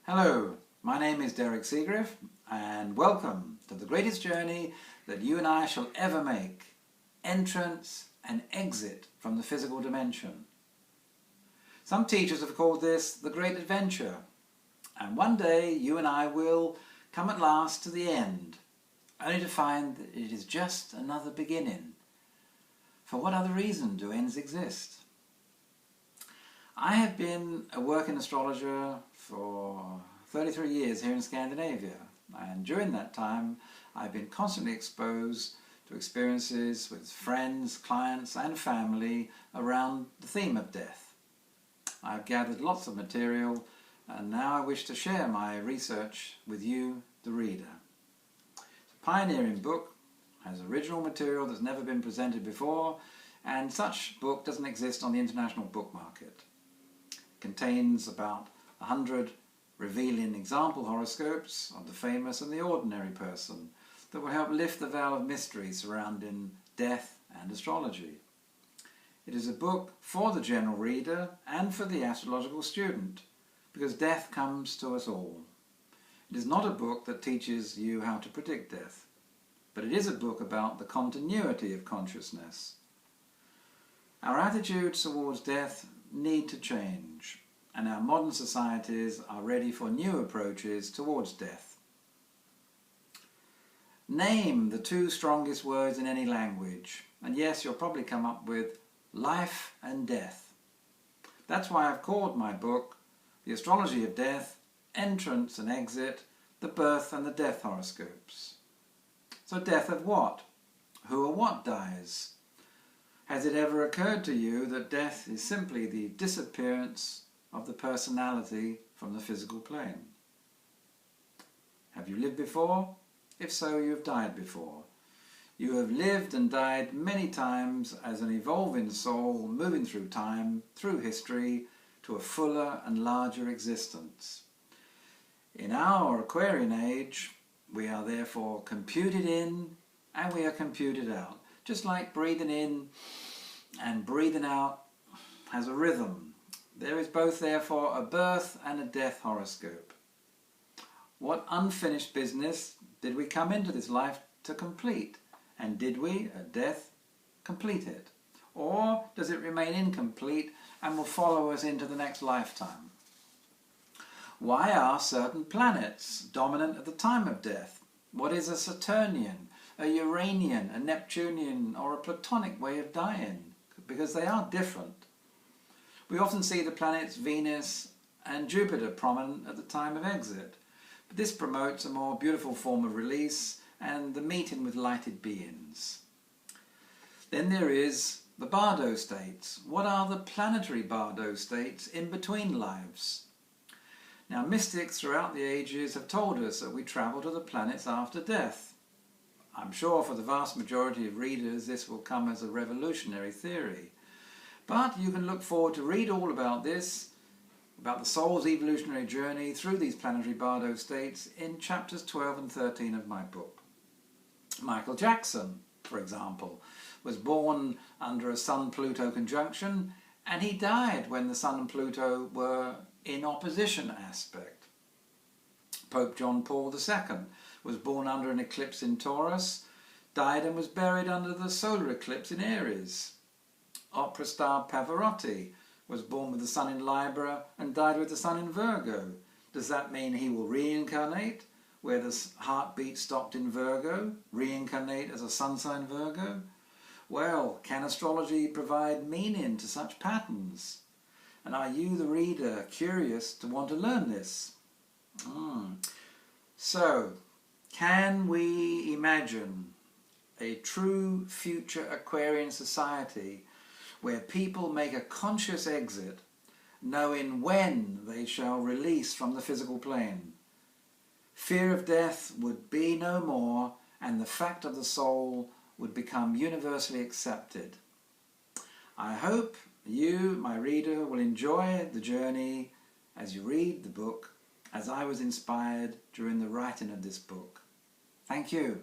Hello, my name is seagrief and welcome to the greatest journey that you and I shall ever make, entrance and exit from the physical dimension. Some teachers have called this the great adventure, and one day you and I will come at last to the end, only to find that it is just another beginning. For what other reason do ends exist? I have been a working astrologer for 33 years here in Scandinavia, and during that time I've been constantly exposed to experiences with friends, clients and family around the theme of death. I've gathered lots of material and now I wish to share my research with you, the reader. It's a pioneering book, has original material that's never been presented before, and such book doesn't exist on the international book market. Contains about 100 revealing example horoscopes of the famous and the ordinary person that will help lift the veil of mystery surrounding death and astrology. It is a book for the general reader and for the astrological student, because death comes to us all. It is not a book that teaches you how to predict death, but it is a book about the continuity of consciousness. Our attitudes towards death need to change, and our modern societies are ready for new approaches towards death. Name the two strongest words in any language, and yes, you'll probably come up with life and death. That's why I've called my book The Astrology of Death, Entrance and Exit, the Birth and the Death Horoscopes. So death of what? Who or what dies? Has it ever occurred to you that death is simply the disappearance of the personality from the physical plane? Have you lived before? If so, you have died before. You have lived and died many times as an evolving soul moving through time, through history, to a fuller and larger existence. In our Aquarian age, we are therefore computed in and we are computed out. Just like breathing in and breathing out has a rhythm. There is both therefore a birth and a death horoscope. What unfinished business did we come into this life to complete? And did we, at death, complete it? Or does it remain incomplete and will follow us into the next lifetime? Why are certain planets dominant at the time of death? What is a Saturnian, a Uranian, a Neptunian or a Platonic way of dying? Because they are different. We often see the planets Venus and Jupiter prominent at the time of exit, but this promotes a more beautiful form of release and the meeting with lighted beings. Then there is the bardo states. What are the planetary bardo states in between lives? Now, mystics throughout the ages have told us that we travel to the planets after death. I'm sure for the vast majority of readers this will come as a revolutionary theory. But you can look forward to read all about this, about the soul's evolutionary journey through these planetary bardo states in chapters 12 and 13 of my book. Michael Jackson, for example, was born under a Sun-Pluto conjunction, and he died when the Sun and Pluto were in opposition aspect. Pope John Paul II was born under an eclipse in Taurus, died and was buried under the solar eclipse in Aries. Opera star Pavarotti was born with the Sun in Libra and died with the Sun in Virgo. Does that mean he will reincarnate, where the heartbeat stopped in Virgo, reincarnate as a Sun sign Virgo? Well, can astrology provide meaning to such patterns? And are you, the reader, curious to want to learn this? So, can we imagine a true future Aquarian society where people make a conscious exit, knowing when they shall release from the physical plane? Fear of death would be no more, and the fact of the soul would become universally accepted. I hope you, my reader, will enjoy the journey as you read the book, as I was inspired during the writing of this book. Thank you.